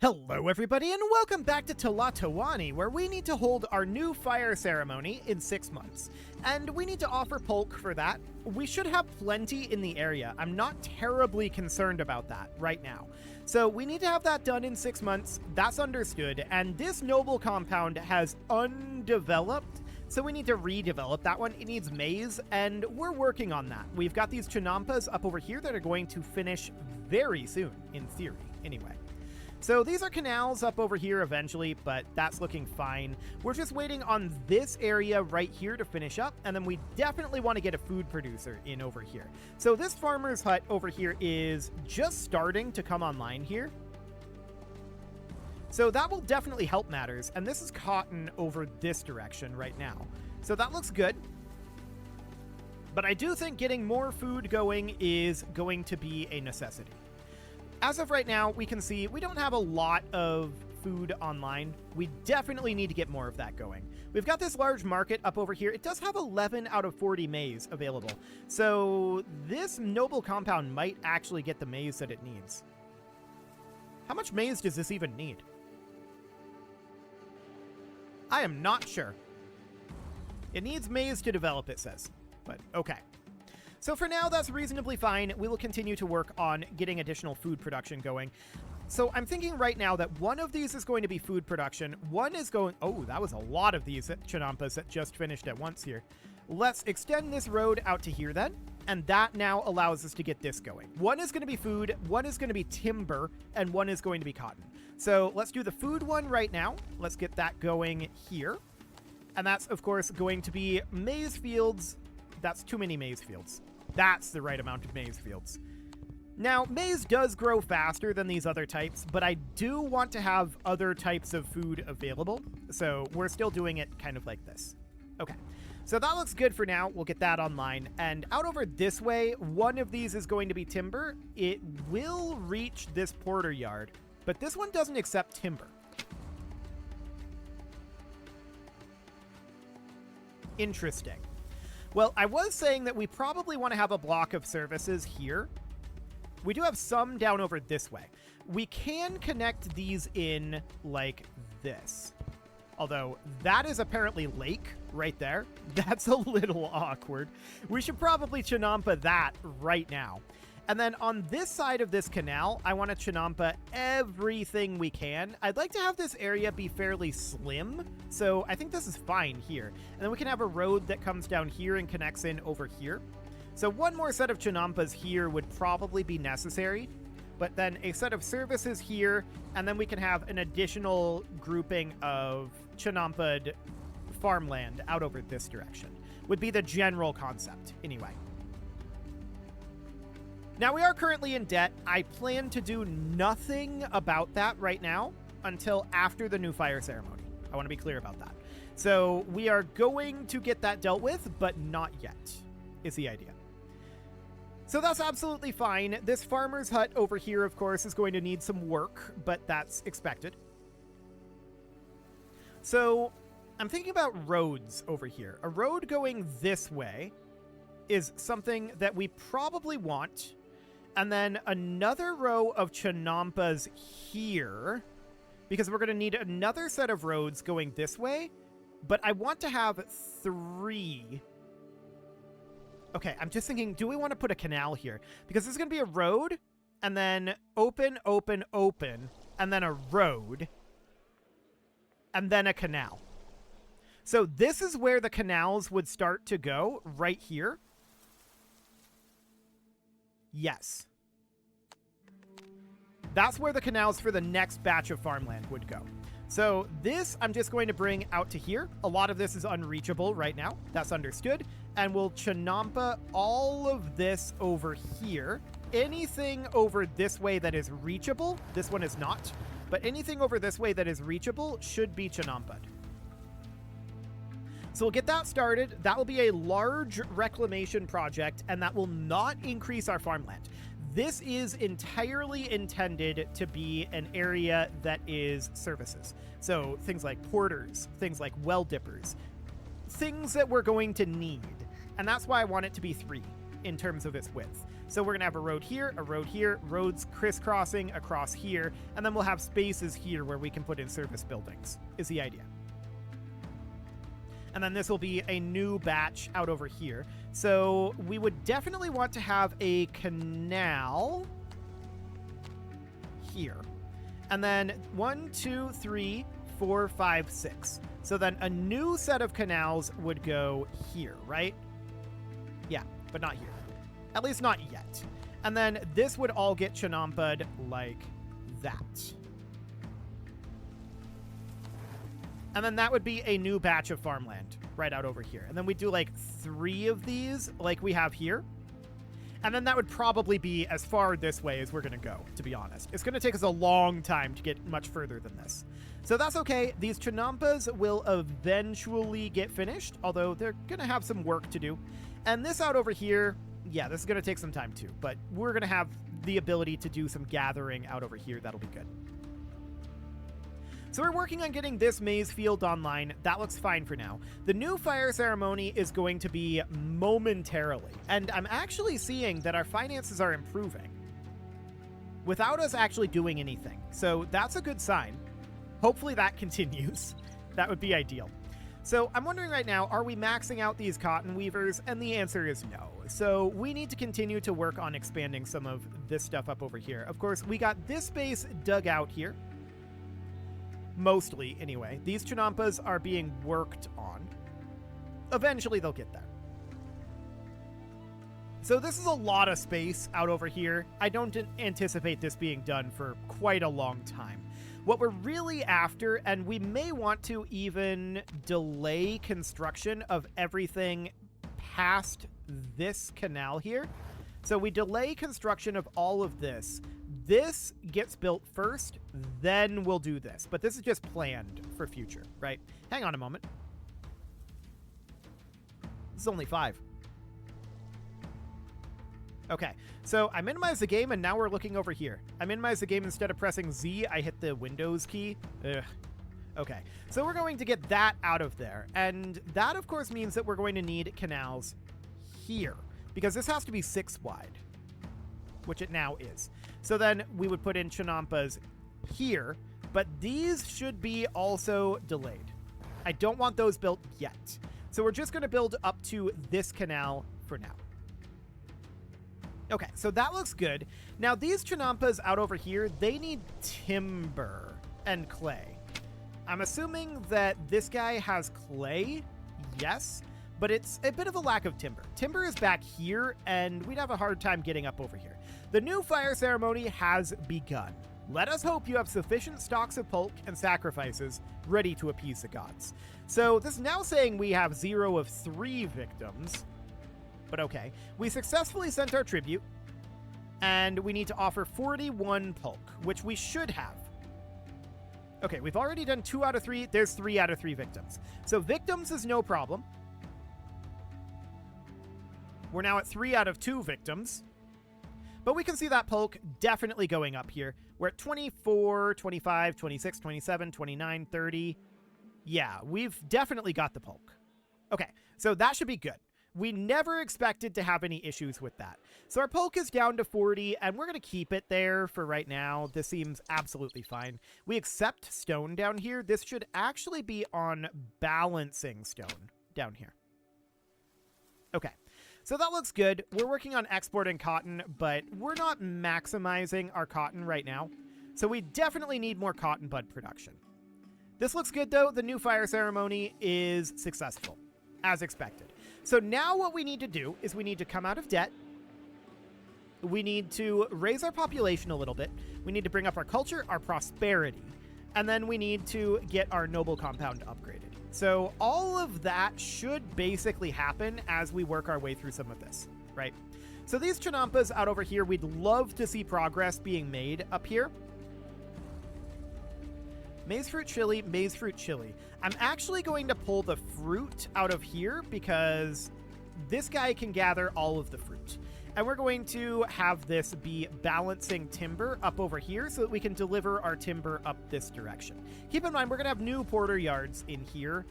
Hello everybody and welcome back to Tlatoani, where we need to hold our new fire ceremony in 6 months. And we need to offer Polk for that. We should have plenty in the area. I'm not terribly concerned about that right now. So we need to have that done in 6 months, that's understood, and this noble compound has undeveloped, so we need to redevelop that one. It needs maize, and we're working on that. We've got these chinampas up over here that are going to finish very soon, in theory, anyway. So these are canals up over here eventually, but that's looking fine. We're just waiting on this area right here to finish up, and then we definitely want to get a food producer in over here. So this farmer's hut over here is just starting to come online here. So that will definitely help matters, and this is cotton over this direction right now. So that looks good. But I do think getting more food going is going to be a necessity. As of right now, we can see we don't have a lot of food online. We definitely need to get more of that going. We've got this large market up over here. It does have 11 out of 40 maize available. So this noble compound might actually get the maize that it needs. How much maize does this even need? I am not sure. It needs maize to develop, it says. But okay. So for now, that's reasonably fine. We will continue to work on getting additional food production going. So I'm thinking right now that one of these is going to be food production. One is going... Oh, that was a lot of these chinampas that just finished at once here. Let's extend this road out to here then. And that now allows us to get this going. One is going to be food, one is going to be timber, and one is going to be cotton. So let's do the food one right now. Let's get that going here. And that's, of course, going to be maize fields. That's too many maize fields. That's the right amount of maize fields. Now, maize does grow faster than these other types, but I do want to have other types of food available, so we're still doing it kind of like this. Okay, so that looks good for now. We'll get that online. And out over this way, one of these is going to be timber. It will reach this porter yard, but this one doesn't accept timber. Interesting. Well, I was saying that we probably want to have a block of services here. We do have some down over this way. We can connect these in like this. Although that is apparently lake right there. That's a little awkward. We should probably chinampa that right now. And then on this side of this canal, I want to chinampa everything we can. I'd like to have this area be fairly slim, so I think this is fine here. And then we can have a road that comes down here and connects in over here. So one more set of chinampas here would probably be necessary, but then a set of services here, and then we can have an additional grouping of chinampa'd farmland out over this direction. Would be the general concept, anyway. Now, we are currently in debt. I plan to do nothing about that right now until after the new fire ceremony. I want to be clear about that. So we are going to get that dealt with, but not yet, is the idea. So that's absolutely fine. This farmer's hut over here, of course, is going to need some work, but that's expected. So I'm thinking about roads over here. A road going this way is something that we probably want. And then another row of chinampas here, because we're going to need another set of roads going this way, but I want to have 3. Okay, I'm just thinking, do we want to put a canal here? Because there's going to be a road, and then open, open, open, and then a road, and then a canal. So this is where the canals would start to go, right here. Yes. That's where the canals for the next batch of farmland would go. So this I'm just going to bring out to here. A lot of this is unreachable right now. That's understood. And we'll chinampa all of this over here. Anything over this way that is reachable, this one is not, but anything over this way that is reachable should be chinampa'd. So we'll get that started. That will be a large reclamation project, and that will not increase our farmland. This is entirely intended to be an area that is services. So things like porters, things like well dippers, things that we're going to need. And that's why I want it to be 3 in terms of its width. So we're going to have a road here, roads crisscrossing across here, and then we'll have spaces here where we can put in service buildings, is the idea. And then this will be a new batch out over here. So we would definitely want to have a canal here. And then 1, 2, 3, 4, 5, 6. So then a new set of canals would go here, right? Yeah, but not here. At least not yet. And then this would all get chinampa'd like that. And then that would be a new batch of farmland right out over here. And then we do like 3 of these like we have here. And then that would probably be as far this way as we're going to go, to be honest. It's going to take us a long time to get much further than this. So that's okay. These chinampas will eventually get finished, although they're going to have some work to do. And this out over here, yeah, this is going to take some time too, but we're going to have the ability to do some gathering out over here. That'll be good. So we're working on getting this maize field online. That looks fine for now. The new fire ceremony is going to be momentarily, and I'm actually seeing that our finances are improving without us actually doing anything. So that's a good sign. Hopefully that continues. That would be ideal. So I'm wondering right now, are we maxing out these cotton weavers? And the answer is no. So we need to continue to work on expanding some of this stuff up over here. Of course, we got this space dug out here. Mostly, anyway. These chinampas are being worked on. Eventually, they'll get there. So this is a lot of space out over here. I don't anticipate this being done for quite a long time. What we're really after, and we may want to even delay construction of everything past this canal here. So we delay construction of all of this. This gets built first, then we'll do this. But this is just planned for future, right? Hang on a moment. This is only 5. Okay, so I minimized the game, and now we're looking over here. I minimized the game instead of pressing Z. I hit the Windows key. Ugh. Okay, so we're going to get that out of there. And that, of course, means that we're going to need canals here, because this has to be 6 wide, which it now is. So then we would put in chinampas here, but these should be also delayed. I don't want those built yet. So we're just going to build up to this canal for now. Okay, so that looks good. Now, these chinampas out over here, they need timber and clay. I'm assuming that this guy has clay, yes, but it's a bit of a lack of timber. Timber is back here, and we'd have a hard time getting up over here. The new fire ceremony has begun. Let us hope you have sufficient stocks of pulque and sacrifices ready to appease the gods. So this is now saying we have 0 of 3 victims. But okay, we successfully sent our tribute, and we need to offer 41 pulque, which we should have. Okay, we've already done 2 out of 3. There's 3 out of 3 victims. So victims is no problem. We're now at 3 out of 2 victims. But we can see that pulque definitely going up here. We're at 24, 25, 26, 27, 29, 30. Yeah, we've definitely got the pulque. Okay, so that should be good. We never expected to have any issues with that. So our pulque is down to 40, and we're going to keep it there for right now. This seems absolutely fine. We accept stone down here. This should actually be on balancing stone down here. Okay, so that looks good. We're working on exporting cotton, but we're not maximizing our cotton right now. So we definitely need more cotton bud production. This looks good, though. The new fire ceremony is successful, as expected. So now what we need to do is we need to come out of debt. We need to raise our population a little bit. We need to bring up our culture, our prosperity, and then we need to get our noble compound upgraded. So all of that should basically happen as we work our way through some of this, right? So these chinampas out over here, we'd love to see progress being made up here. Maize fruit chili, maize fruit chili. I'm actually going to pull the fruit out of here because this guy can gather all of the fruit. And we're going to have this be balancing timber up over here so that we can deliver our timber up this direction. Keep in mind, we're going to have new porter yards in here.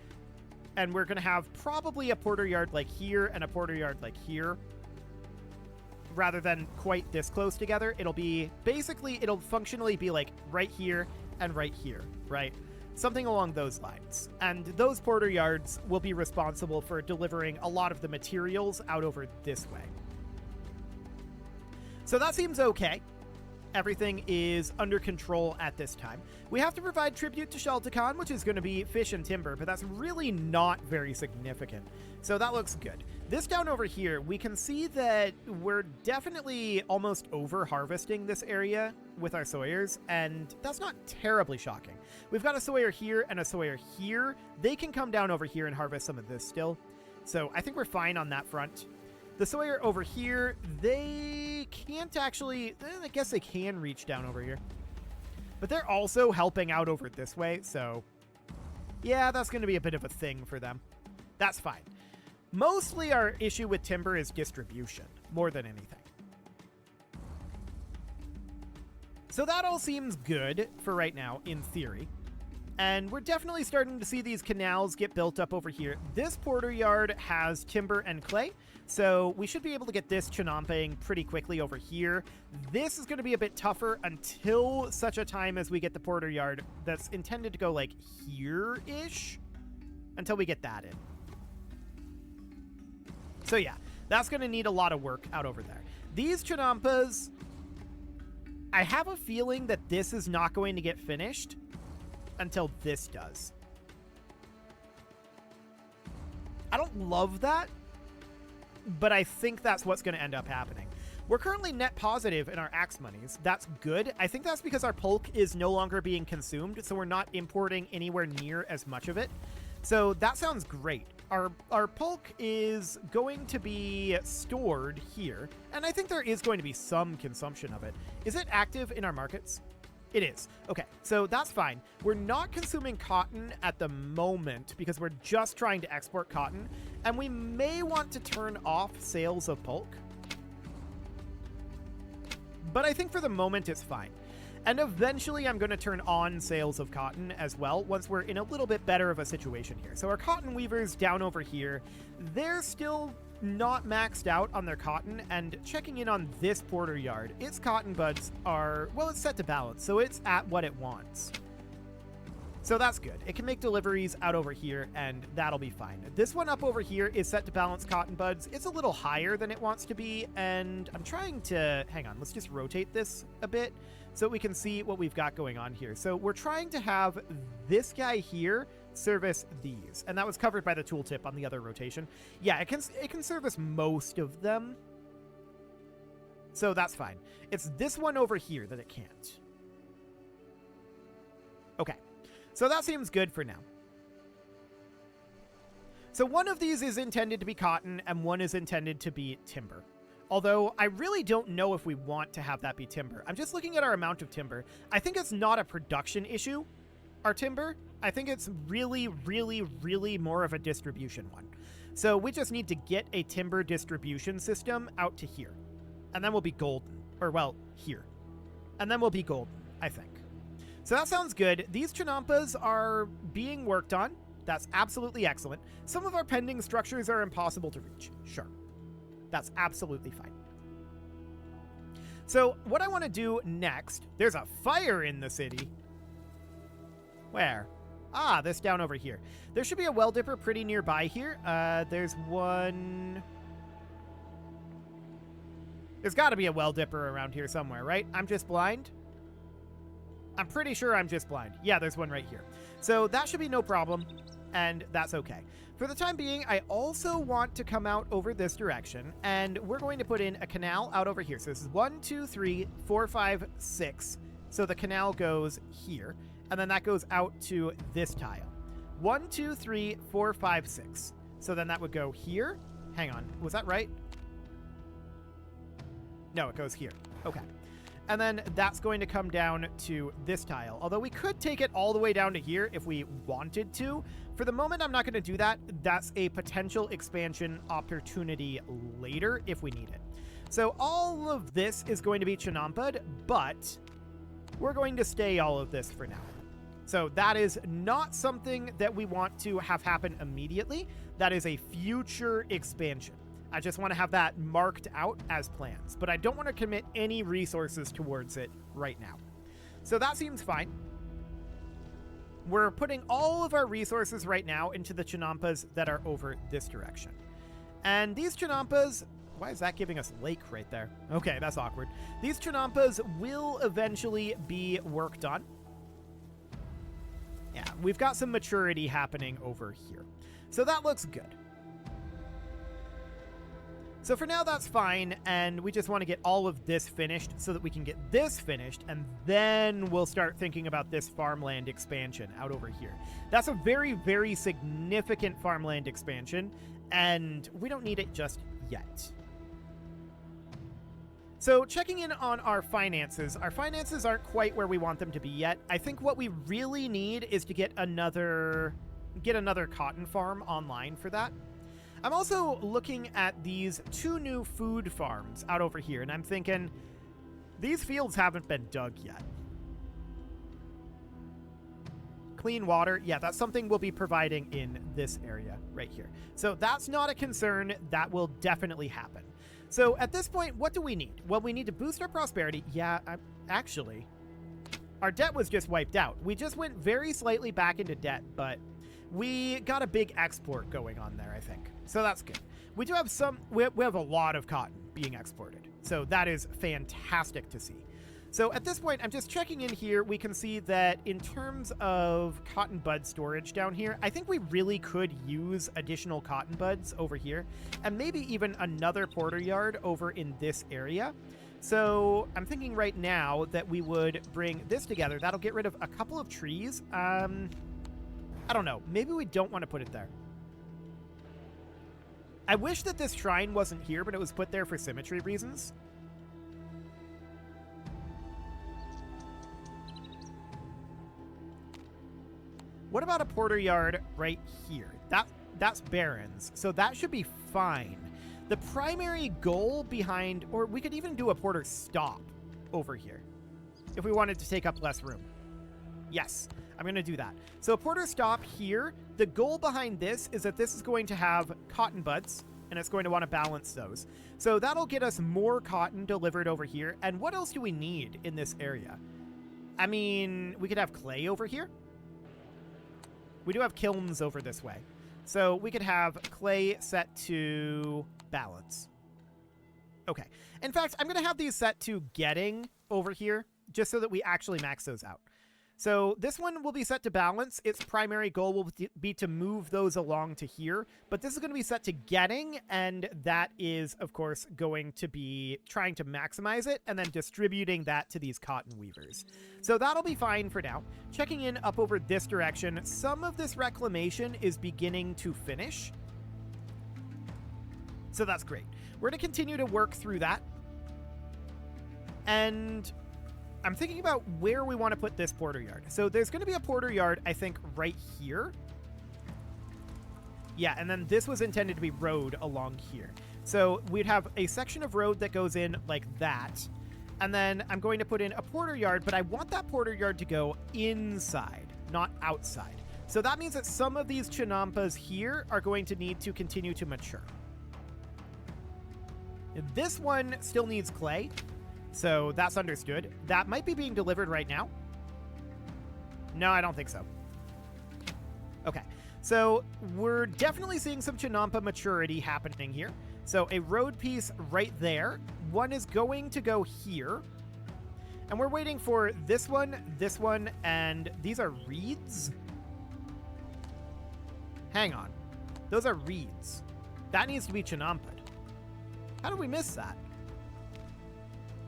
And we're going to have probably a porter yard like here and a porter yard like here. rather than quite this close together. It'll be basically, it'll functionally be like right here and right here, right? Something along those lines. And those porter yards will be responsible for delivering a lot of the materials out over this way. So that seems okay. Everything is under control at this time. We have to provide tribute to Tlatoani, which is going to be fish and timber, but that's really not very significant. So that looks good. This down over here, we can see that we're definitely almost over harvesting this area with our sawyers, and that's not terribly shocking. We've got a sawyer here and a sawyer here. They can come down over here and harvest some of this still. So I think we're fine on that front. The sawyer over here, they can't actually, I guess they can reach down over here. But they're also helping out over this way, so yeah, that's going to be a bit of a thing for them. That's fine. Mostly our issue with timber is distribution, more than anything. So that all seems good for right now, in theory. And we're definitely starting to see these canals get built up over here. This porter yard has timber and clay, so we should be able to get this chinamping pretty quickly over here. This is going to be a bit tougher until such a time as we get the porter yard that's intended to go like here-ish, until we get that in. So yeah, that's going to need a lot of work out over there. These chinampas, I have a feeling that this is not going to get finished until this does. I don't love that, but I think that's what's going to end up happening. We're currently net positive in our axe monies. That's good. I think that's because our pulque is no longer being consumed, so we're not importing anywhere near as much of it. So that sounds great. Our pulque is going to be stored here, and I think there is going to be some consumption of it. Is it active in our markets? It is. Okay, so that's fine. We're not consuming cotton at the moment because we're just trying to export cotton, and we may want to turn off sales of pulque. But I think for the moment it's fine. And eventually I'm going to turn on sales of cotton as well once we're in a little bit better of a situation here. So our cotton weavers down over here, they're still not maxed out on their cotton, and checking in on this porter yard, its cotton buds are, well, it's set to balance, so it's at what it wants. So that's good. It can make deliveries out over here, and that'll be fine. This one up over here is set to balance cotton buds. It's a little higher than it wants to be, and I'm trying to, hang on, let's just rotate this a bit so we can see what we've got going on here. So we're trying to have this guy here service these, and that was covered by the tooltip on the other rotation. Yeah, it can service most of them, so that's fine. It's this one over here that it can't. Okay, so that seems good for now. So one of these is intended to be cotton and one is intended to be timber. Although I really don't know if we want to have that be timber. I'm just looking at our amount of timber. I think it's not a production issue, our timber. I think it's really, really, really more of a distribution one. So we just need to get a timber distribution system out to here. And then we'll be golden. Or, well, here. And then we'll be golden, I think. So that sounds good. These chinampas are being worked on. That's absolutely excellent. Some of our pending structures are impossible to reach. Sure. That's absolutely fine. So what I want to do next, there's a fire in the city. Where? Ah, this down over here. There should be a well dipper pretty nearby here. There's one. There's got to be a well dipper around here somewhere, right? I'm just blind. I'm pretty sure I'm just blind. Yeah, there's one right here. So that should be no problem, and that's okay. For the time being, I also want to come out over this direction, and we're going to put in a canal out over here. So this is 1, 2, 3, 4, 5, 6. So the canal goes here, and then that goes out to this tile. 1, 2, 3, 4, 5, 6. So then that would go here. Hang on. Was that right? No, it goes here. Okay. And then that's going to come down to this tile. Although we could take it all the way down to here if we wanted to. For the moment, I'm not going to do that. That's a potential expansion opportunity later if we need it. So all of this is going to be chinampa'd, but we're going to stay all of this for now. So that is not something that we want to have happen immediately. That is a future expansion. I just want to have that marked out as plans, but I don't want to commit any resources towards it right now. So that seems fine. We're putting all of our resources right now into the Chinampas that are over this direction. And these Chinampas, why is that giving us lake right there? Okay, that's awkward. These Chinampas will eventually be worked on. Yeah, we've got some maturity happening over here. So that looks good. So for now, that's fine, and we just want to get all of this finished so that we can get this finished, and then we'll start thinking about this farmland expansion out over here. That's a very, very significant farmland expansion, and we don't need it just yet. So checking in on our finances aren't quite where we want them to be yet. I think what we really need is to get another cotton farm online for that. I'm also looking at these 2 new food farms out over here, and I'm thinking, these fields haven't been dug yet. Clean water, yeah, that's something we'll be providing in this area right here. So that's not a concern. That will definitely happen. So at this point, what do we need? Well, we need to boost our prosperity. Yeah, actually, our debt was just wiped out. We just went very slightly back into debt, but we got a big export going on there, I think. So that's good. We do have we have a lot of cotton being exported. So that is fantastic to see. So at this point, I'm just checking in here. We can see that in terms of cotton bud storage down here, I think we really could use additional cotton buds over here, and maybe even another porter yard over in this area. So I'm thinking right now that we would bring this together. That'll get rid of a couple of trees. I don't know. Maybe we don't want to put it there. I wish that this shrine wasn't here, but it was put there for symmetry reasons. What about a porter yard right here? That's barrens, so that should be fine. The primary goal behind, or we could even do a porter stop over here if we wanted to take up less room. Yes, I'm going to do that. So a porter stop here, the goal behind this is that this is going to have cotton buds, and it's going to want to balance those. So that'll get us more cotton delivered over here. And what else do we need in this area? I mean, we could have clay over here. We do have kilns over this way. So we could have clay set to balance. Okay. In fact, I'm going to have these set to getting over here, just so that we actually max those out. So this one will be set to balance. Its primary goal will be to move those along to here, but this is going to be set to getting, and that is, of course, going to be trying to maximize it and then distributing that to these cotton weavers. So that'll be fine for now. Checking in up over this direction, some of this reclamation is beginning to finish. So that's great. We're going to continue to work through that. And I'm thinking about where we want to put this porter yard. So there's going to be a porter yard, I think, right here. Yeah, and then this was intended to be road along here. So we'd have a section of road that goes in like that. And then I'm going to put in a porter yard, but I want that porter yard to go inside, not outside. So that means that some of these chinampas here are going to need to continue to mature. This one still needs clay. So that's understood. That might be being delivered right now. No, I don't think so. Okay, so we're definitely seeing some Chinampa maturity happening here. So a road piece right there. One is going to go here. And we're waiting for this one, and these are reeds? Hang on. Those are reeds. That needs to be Chinampa'd. How did we miss that?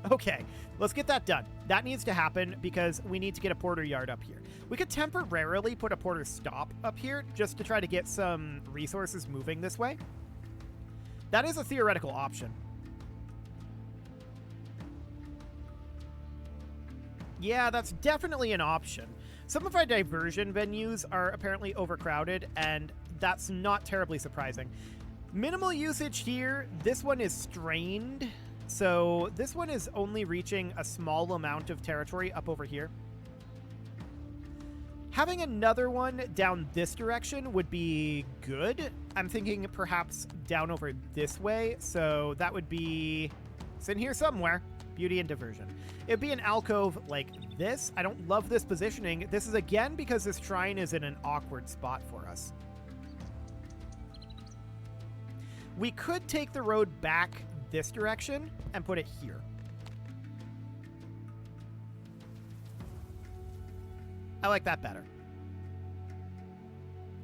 Okay, let's get that done. That needs to happen because we need to get a porter yard up here. We could temporarily put a porter stop up here just to try to get some resources moving this way. That is a theoretical option. Yeah, that's definitely an option. Some of our diversion venues are apparently overcrowded, and that's not terribly surprising. Minimal usage here. This one is strained. So this one is only reaching a small amount of territory up over here. Having another one down this direction would be good. I'm thinking perhaps down over this way. So that would be... It's in here somewhere. Beauty and diversion. It would be an alcove like this. I don't love this positioning. This is again because this shrine is in an awkward spot for us. We could take the road back this direction and put it here. I like that better.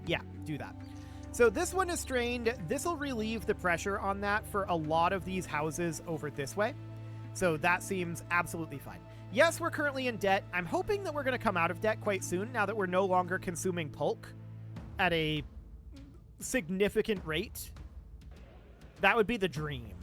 Yeah, do that. So this one is strained. This will relieve the pressure on that for a lot of these houses over this way. So that seems absolutely fine. Yes, we're currently in debt. I'm hoping that we're going to come out of debt quite soon now that we're no longer consuming pulque at a significant rate. That would be the dream.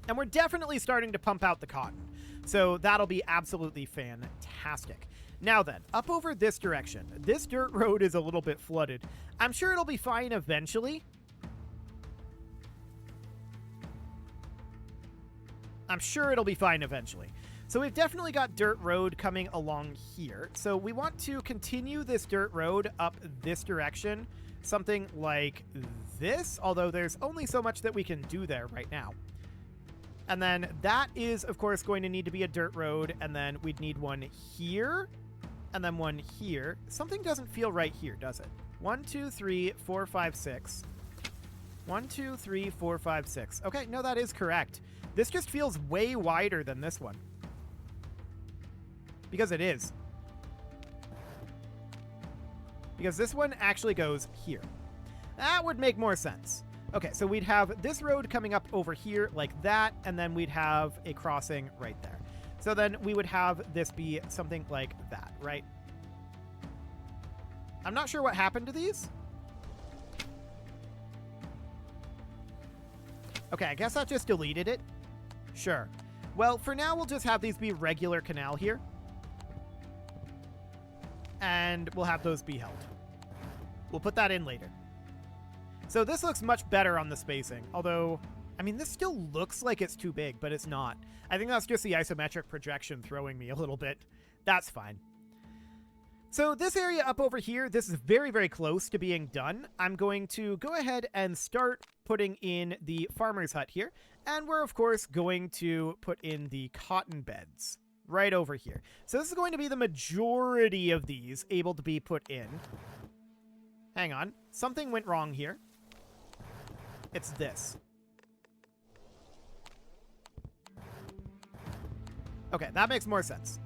And we're definitely starting to pump out the cotton. So that'll be absolutely fantastic. Now then, up over this direction. This dirt road is a little bit flooded. I'm sure it'll be fine eventually. So we've definitely got dirt road coming along here. So we want to continue this dirt road up this direction. Something like this, although there's only so much that we can do there right now. And then that is, of course, going to need to be a dirt road, and then we'd need one here, and then one here. Something doesn't feel right here, does it? 1, 2, 3, 4, 5, 6. 1, 2, 3, 4, 5, 6. Okay, no, that is correct. This just feels way wider than this one. Because it is. Because this one actually goes here. That would make more sense. Okay, so we'd have this road coming up over here like that, and then we'd have a crossing right there. So then we would have this be something like that, right? I'm not sure what happened to these. Okay, I guess that just deleted it. Sure. Well, for now, we'll just have these be regular canal here. And we'll have those be held. We'll put that in later. So this looks much better on the spacing, although, I mean, this still looks like it's too big, but it's not. I think that's just the isometric projection throwing me a little bit. That's fine. So this area up over here, this is very, very close to being done. I'm going to go ahead and start putting in the farmer's hut here, and we're, of course, going to put in the cotton beds right over here. So this is going to be the majority of these able to be put in. Hang on. Something went wrong here. It's this. Okay, that makes more sense.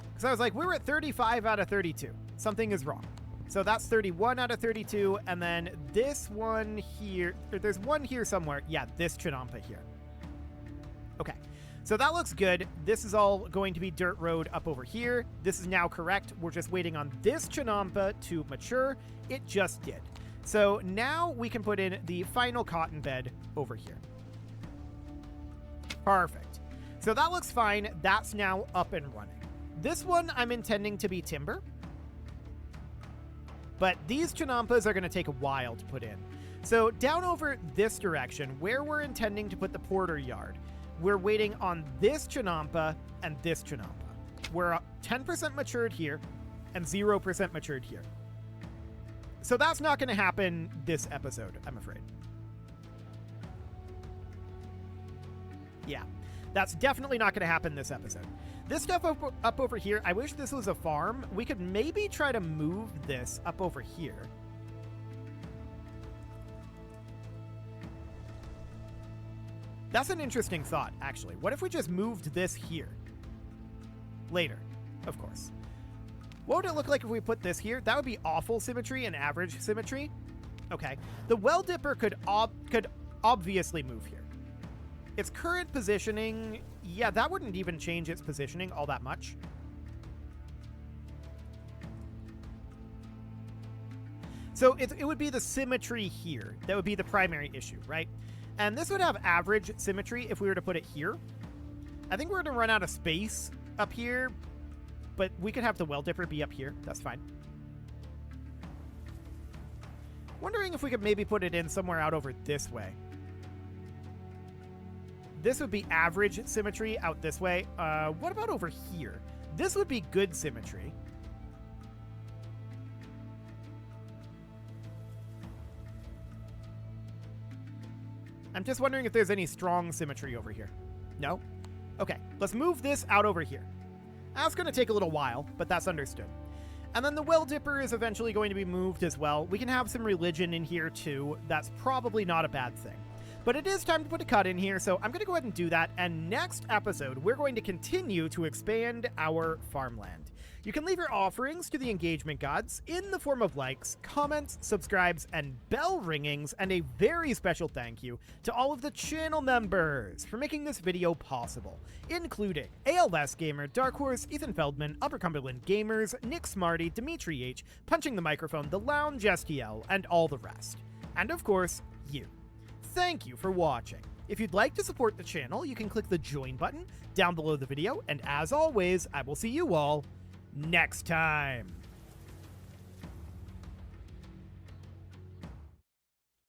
Because I was like, we were at 35 out of 32. Something is wrong. So that's 31 out of 32, and then this one here, there's one here somewhere. Yeah, this Chinampa here. Okay, so that looks good. This is all going to be dirt road up over here. This is now correct. We're just waiting on this Chinampa to mature. It just did. So now we can put in the final cotton bed over here. Perfect. So that looks fine. That's now up and running. This one I'm intending to be timber. But these Chinampas are going to take a while to put in. So down over this direction, where we're intending to put the porter yard, we're waiting on this Chinampa and this Chinampa. We're 10% matured here and 0% matured here. So that's not going to happen this episode, I'm afraid. Yeah, that's definitely not going to happen this episode. This stuff up over here, I wish this was a farm. We could maybe try to move this up over here. That's an interesting thought, actually. What if we just moved this here? Later, of course. What would it look like if we put this here? That would be awful symmetry and average symmetry. Okay. The well dipper could obviously move here. Its current positioning, yeah, that wouldn't even change its positioning all that much. So it would be the symmetry here that would be the primary issue, right? And this would have average symmetry if we were to put it here. I think we're going to run out of space up here, but we could have the well dipper be up here. That's fine. Wondering if we could maybe put it in somewhere out over this way. This would be average symmetry out this way. What about over here? This would be good symmetry. I'm just wondering if there's any strong symmetry over here. No? Okay, let's move this out over here. That's going to take a little while, but that's understood. And then the well dipper is eventually going to be moved as well. We can have some religion in here too. That's probably not a bad thing. But it is time to put a cut in here, so I'm going to go ahead and do that. And next episode, we're going to continue to expand our farmland. You can leave your offerings to the engagement gods in the form of likes, comments, subscribes, and bell ringings, and a very special thank you to all of the channel members for making this video possible, including ALS Gamer, Dark Horse, Ethan Feldman, Upper Cumberland Gamers, Nick Smarty, Dimitri H, Punching the Microphone, The Lounge STL, and all the rest. And of course, you. Thank you for watching. If you'd like to support the channel, you can click the join button down below the video, and as always, I will see you all next time.